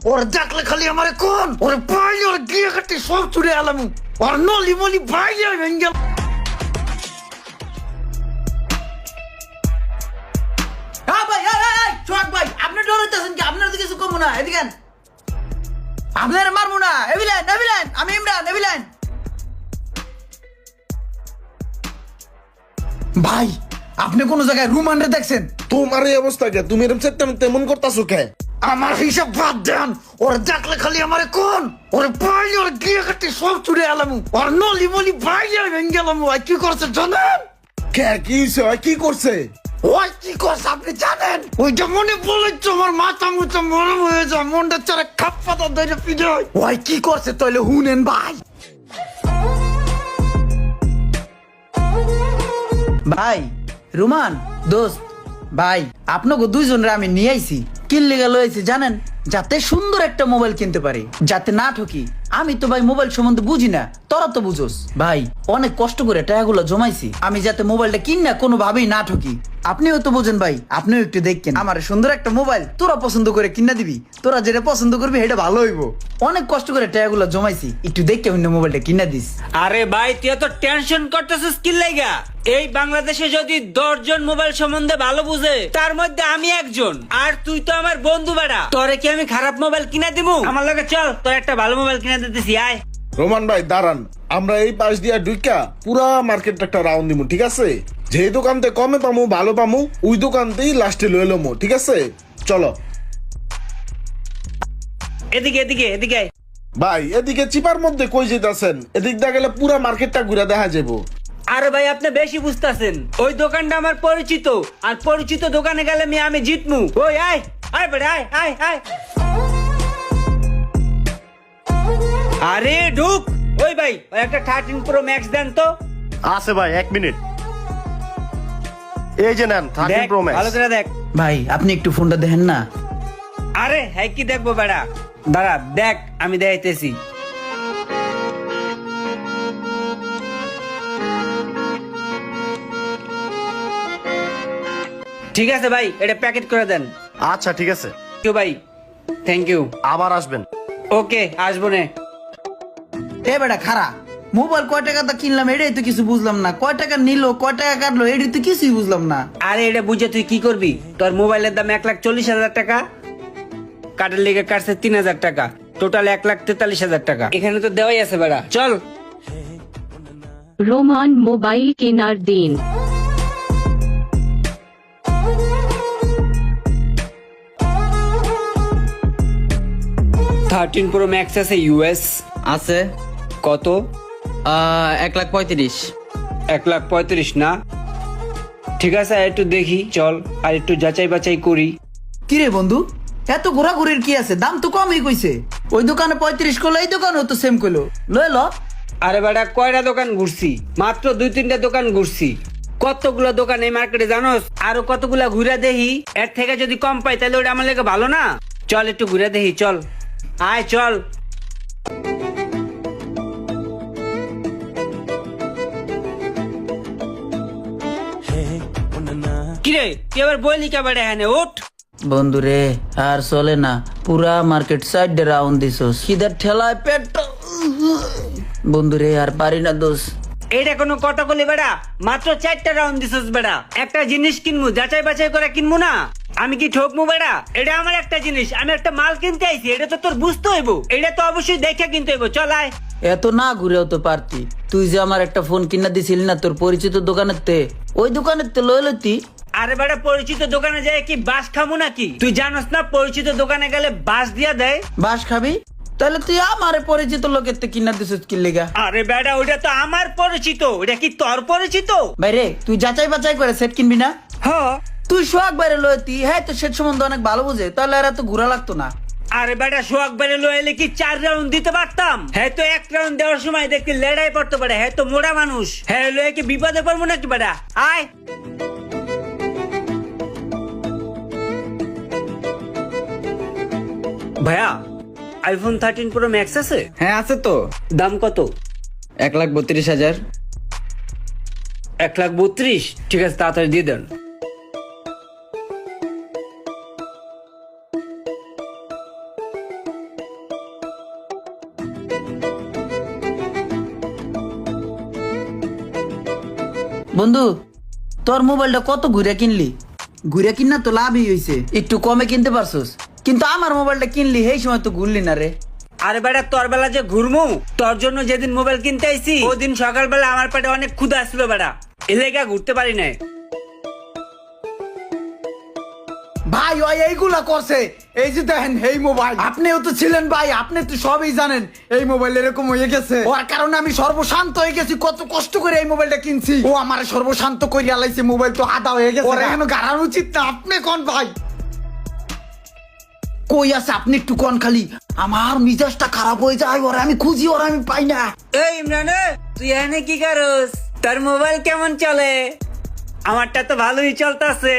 ওর দেখলে খালি আমারে কোন ওর ভাই ওর গিয়ে কাটি সব চুরে আলামু ওর নলি মলি ভাই ভেঙ্গেল। হ্যাঁ ভাই, সোহাগ ভাই, আপনি ডরাইতেছেন কি? আপনার তো কিছু কমু না, এদিকে আপনার মারবো না। এভিলেন, আমি ইমরান, এভিলেন। ভাই, আপনি কোন জায়গায় রুম আন্ডার দেখছেন? তোমার এই অবস্থা কে? তুমি এরকম চেষ্টা তেমন করতেছো কে? আমার হিসাব বাদ দেন। ওর দেখলে খালি আমারে কোন ওর ভাই ওর গিয়ে কাটি সব চুরে আলামু ওর নলি মলি ভাই ভেঙ্গেলামু। আর কি করছে জানেন? কে কি হইছে? ওই কি করছে? ওই কি করছে আপনি জানেন? ওইটা মনে পড়লেই তো আমার মাথা মুথা মরম হয়ে যায়, মনটা চারা খাপ পাতা ধরে পিঠে। ওই কি করছে তাহলে হুনেন ভাই। ভাই রুমান দোস্ত, ভাই আপনাকে দুইজনের আমি নিয়ে আইছি। কিনলে গেল হয়েছে জানেন, যাতে সুন্দর একটা মোবাইল কিনতে পারি, যাতে না ঠকি। আমি তো ভাই মোবাইল সম্বন্ধে বুঝি না, তোরা তো বুঝোস। ভাই অনেক কষ্ট করে টাকাগুলো জমাইছি আমি, যাতে মোবাইলটা কিন না কোনোভাবেই না ঠকি। আপনিও তো বোঝেন ভাই, আপনিও একটু দেখেন আমার সুন্দর একটা মোবাইল তোরা পছন্দ করে কিনা দিবি। তোরা যেটা পছন্দ করবি সেটা ভালো হইব। অনেক কষ্ট করে টাকাগুলো জমাইছি, একটু দেখে হইনা মোবাইলটা কিনা দিস। আরে ভাই তুই তো টেনশন করতেছিস কি লাগা? এই বাংলাদেশে যদি 10 জন মোবাইল সম্বন্ধে ভালো বুঝে তার মধ্যে আমি একজন, আর তুই তো আমার বন্ধু বেড়া। তোরে কি আমি খারাপ মোবাইল কিনা দিবো? আমার লগে চল, তোর একটা ভালো মোবাইল কিনা দিতেছি, আয়। রোমান ভাই দাঁড়ান, আমরা এই পাশ দিয়া ঢুকা পুরা মার্কেটটা একটা রাউন্ড দিব, ঠিক আছে? যে দোকানতে কমে পামু ভালো পামু ওই দোকানতেই লাস্টে লয়ে লমু, ঠিক আছে? চলো এদিকে এদিকে এদিকে আয়। ভাই এদিকে চিপার মধ্যে কই যেতেছেন? এদিক দিয়ে গেলে পুরা মার্কেটটা ঘুরে দেখা যাবো। আরে ভাই আপনি বেশি বুঝতেছেন, ওই দোকানটা আমার পরিচিত, আর পরিচিত দোকানে গেলে আমি জিতমু। ওই আয় আয় বেড়া, আয় আয় আয়। আরে ঢুক। ওই ভাই ওই একটা 13 প্রো ম্যাক্স দেন তো। আছে ভাই, 1 মিনিট। এই যে নেন 13 দেখ, প্রো ম্যাক্স। ভালো করে দেখ। ভাই আপনি একটু ফোনটা দেখেন না। আরে হ্যাঁ কি দেখবো বেড়া, দাঁড়া দেখ আমি দেখাইতেছি। ঠিক আছে ভাই, এটা প্যাকেট করে দেন। আচ্ছা ঠিক আছে, কেউ ভাই, থ্যাংক ইউ। আবার আসবেন। ওকে আসবো নে। এ বেটা খারা, মোবাইল কয় টাকা দা কিনলাম এটাই তো কিছু বুঝলাম না। কয় টাকা নিল, কয় টাকা কাটলো, এটাই তো কিছুই বুঝলাম না। আরে এটা বুঝে তুই কি করবি? তোর মোবাইলের দাম 1,40,000 টাকা, কাটার লেগে কাটছে 3,000 টাকা, টোটাল 1,43,000 টাকা। এখানে তো দেওয়াই আছে বেড়া, চল। রোমান মোবাইল কেনার দিন। থার্টিন প্রো ম্যাক্স আছে ইউএস। আছে কত? 1,35,000। 1,35,000 না? ঠিক আছে আর একটু দেখি চল, আর একটু যাচাই বাছাই করি। কিরে বন্ধু, এত ঘোরাঘুরির কি আছে? দাম তো কমই কইছে। ওই দোকানে 35 করলো, এই দোকানেও তো সেম করলো। লয়ে ল। আরে বেটা কয়টা দোকান ঘুরছি, মাত্র 2-3টা দোকান ঘুরছি। কতগুলো দোকান এই মার্কেটে জানোস? আরো কতগুলা ঘুরে দেখি, এর থেকে যদি কম পাই তাহলে ওটা আমার লেগে ভালো না? চল একটু ঘুরে দেখি, চল আয় চল। কিরে তুই আবার বইলি কে বেটা? হ্যাঁ ওঠ। বন্ধু রে আর চলে না, পুরা মার্কেট সাইড রাউন্ড দিছস, খিদার ঠেলায় পেট। বন্ধু রে আর পারি না দোষ। এটা কোনো কথা বলি বেড়া? মাত্র 4টা রাউন্ড দিছিস বেড়া। একটা জিনিস কিনবো, যাচাই বাছাই করে কিনবো না? আমি কি ঠকবো বেড়া? এটা আমার একটা জিনিস, আমি একটা মাল কিনতে আইছি, এটা তো তোর বুঝতে হইব। এটা তো অবশ্যই দেখে কিনতে হইব, চল আয়। এত না ঘুরেও তো পারতি। তুই যে আমার একটা ফোন কিনা দিছিলি না তোর পরিচিত দোকানের তে, ওই দোকানের তে লয়ে লতি। আরে বেড়া পরিচিত দোকানে যায় কি বাস খামু নাকি? তুই জানোস না পরিচিত দোকানে গেলে বাস দিয়া দেয়। বাস খাবি? তাহলে তুই আমার পরিচিত লোকের তে কিনা দিছিস কি লেগা? আরে বেড়া ওটা তো আমার পরিচিত, ওটা কি তোর পরিচিত? বাইরে তুই যাচাই বাছাই করে সেট কিনবি না? হ্যাঁ। তুই সোহাগ বাইরে লয়তি, হ্যাঁ তো সেট সম্বন্ধে অনেক ভালো বুঝে, তাহলে আর এত ঘোরা লাগতো না। আরে বেটা সোহাগ বেড়ে লইলে কি 4 রাউন্ড দিতে পারতাম? হ্যাঁ তো 1 রাউন্ড দেওয়ার সময় দেখি লেড়াই পড়তে পারে, হ্যাঁ তো মোড়া মানুষ, হ্যাঁ লয়ে কি বিপদে পড়বো নাকি বেটা? আয়। ভাইয়া আইফোন 13 প্রো ম্যাক্স আছে? হ্যাঁ আছে তো। দাম কত? 1,32,000। 1,32,000? ঠিক আছে তাড়াতাড়ি দিয়ে দেন। বন্ধু তোর মোবাইলটা কত ঘুরে কিনলি? ঘুরে কিনা তো লাভই হয়েছে, একটু কমে কিনতে পারছস, কিন্তু আমার মোবাইলটা কিনলি সেই সময় তো ঘুরলি না রে। আরে বেটা তোর বেলা যে ঘুরমু, তোর জন্য যেদিন মোবাইল কিনতে আইছি ওদিন সকালবেলা আমার পেটে অনেক ক্ষুধা আসছিল বেটা, এলাকা ঘুরতে পারি নাই। ভাই ওই এইগুলা করছে, এই যে দেখেন এই মোবাইল, আপনিও তো ছিলেন ভাই, আপনি তো সবই জানেন এই মোবাইল এরকম হয়ে গেছে। ওর কারণে আমি সর্বশান্ত হয়ে গেছি, কত কষ্ট করে এই মোবাইলটা কিনছি, ও আমার সর্বশান্ত করিয়া লাইছে, মোবাইল তো আদা হয়ে গেছে, ওর এখন গাড়ানো উচিত না। আপনি কোন ভাই কই আছে? আপনি একটু কোন, খালি আমার মিজাজটা খারাপ হয়ে যায়, ওরা আমি খুঁজি, ওরা আমি পাই না। এই ইমরান, তুই এখানে কি করস? তোর মোবাইল কেমন চলে? আমারটা তো ভালোই চলতেছে।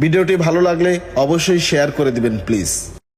ভিডিওটি ভালো লাগলে অবশ্যই শেয়ার করে দিবেন প্লিজ।